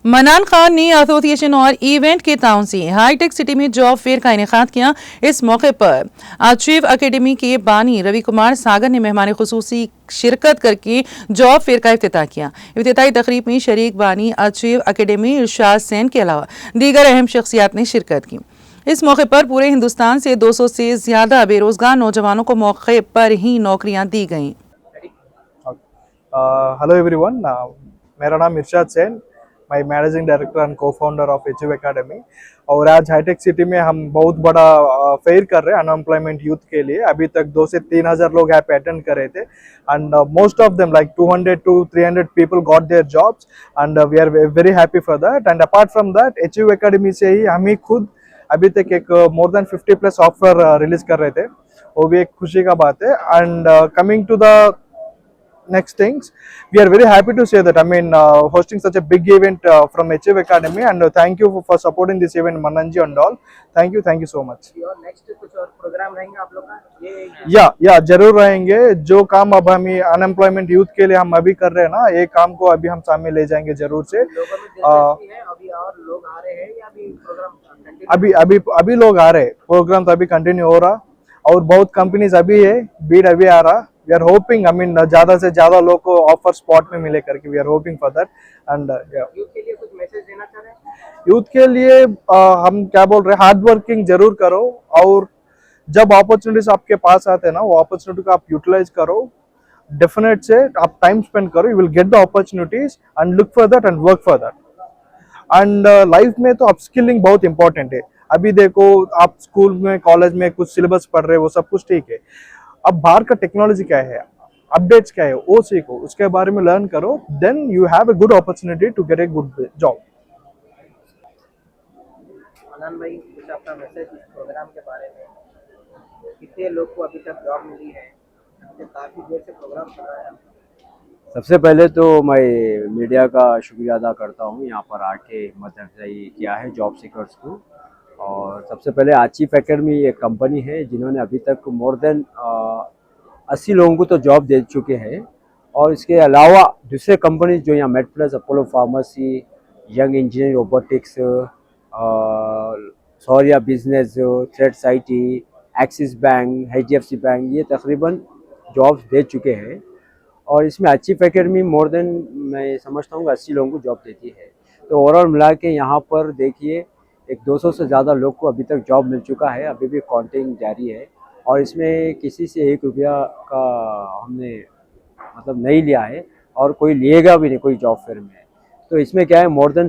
मनान खान ने एसोसिएशन और इवेंट के ताउन से हाईटेक सिटी में जॉब फेयर का इनेकाद किया। इस मौके पर अचीव एकेडमी के बानी रवि कुमार सागर ने मेहमान खुसूसी शिरकत करके जॉब फेयर का इफ्तिताह किया। इफ्तिताही तकरीब में शरीक बानी अचीव एकेडमी इरशाद सैन के अलावा दीगर अहम शख्सियात ने शिरकत की। इस मौके पर पूरे हिंदुस्तान से 200 से ज्यादा बेरोजगार नौजवानों को मौके पर ही नौकरियां दी गईं। हेलो एवरीवन, मेरा नाम इरशाद सैन, मैं managing director and cofounder of achieve academy. और आज हाईटेक सिटी में हम बहुत बड़ा फेयर कर रहे हैं अनएम्प्लॉयमेंट यूथ के लिए। अभी तक 2 से 3 हज़ार लोग यहाँ पे अटेंड कर रहे थे and most of them like 200 to 300 people got there jobs and we are very happy for that. And apart from that achieve academy से ही हम ही खुद अभी तक एक more than 50 plus offer release कर रहे थे, वो भी एक खुशी का बात है। And coming to the next things, we are very happy to say that hosting such a big event from Achieve Academy, and thank you for supporting this event, Mananji and all. Thank you so much. और next कुछ और programme रहेंगे आप लोग का? या जरूर रहेंगे। जो काम अब हम अनएम्प्लॉयमेंट यूथ के लिए हम अभी कर रहे हैं ना, ये काम को अभी हम सामने ले जाएंगे जरूर से। लोगों में दिलचस्पी है अभी और लोग आ रहे हैं या अभी प्रोग्राम कंटिन्यू? अभी लोग आ रहे, प्रोग्राम तो अभी कंटिन्यू हो रहा और बहुत कंपनीज अभी है, बीड अभी आ रहा। वी आर होपिंग ज्यादा से ज्यादा लोग को ऑफर स्पॉट में मिले करके, we are hoping for that. And youth के लिए कुछ मैसेज देना चाह रहे हैं? यूथ के लिए हम क्या बोल रहे हैं, हार्ड वर्किंग जरूर करो और जब अपॉर्चुनिटीज आपके पास आते हैं ना, वो अपॉर्चुनिटी को आप यूटिलाइज करो। डेफिनेट से आप टाइम स्पेंड करो, you will get the opportunities and look for that and work for that. And life में तो अपस्किलिंग बहुत इंपॉर्टेंट है। अभी देखो, आप स्कूल में कॉलेज में कुछ सिलेबस पढ़ रहे हो, वो सब कुछ ठीक है। अब बाहर का टेक्नोलॉजी क्या है, अपडेट्स क्या है, वो सीखो, उसके बारे में लर्न करो, then you have a good opportunity to get a good job. Anant भाई, कुछ अपना मैसेज इस प्रोग्राम के बारे में? कितने लोग को अभी तक जॉब मिली है? काफी देर से प्रोग्राम चल रहा है। सबसे पहले तो मैं मीडिया का शुक्रिया अदा करता हूँ, यहाँ पर आके हिम्मत अफजाई किया है जॉब सीकर्स को। और सबसे पहले अचीव एकेडमी एक कंपनी है जिन्होंने अभी तक मोर देन 80 लोगों को तो जॉब दे चुके हैं। और इसके अलावा दूसरे कंपनी जो यहाँ made plus, Apollo pharmacy, young engineering robotics, Shaurya business, threads IT, axis bank, HDFC bank, ये तकरीबन जॉब्स दे चुके हैं। और इसमें अचीव एकेडमी मोर देन मैं समझता हूँ 80 लोगों को जॉब देती है। तो ओवरऑल मिला के यहाँ पर देखिए एक 200 से ज़्यादा लोग को अभी तक जॉब मिल चुका है। अभी भी काउंटिंग जारी है और इसमें किसी से 1 रुपया का हमने नहीं लिया है और कोई लिएगा भी नहीं कोई जॉब फेयर में। तो इसमें क्या है, मोर देन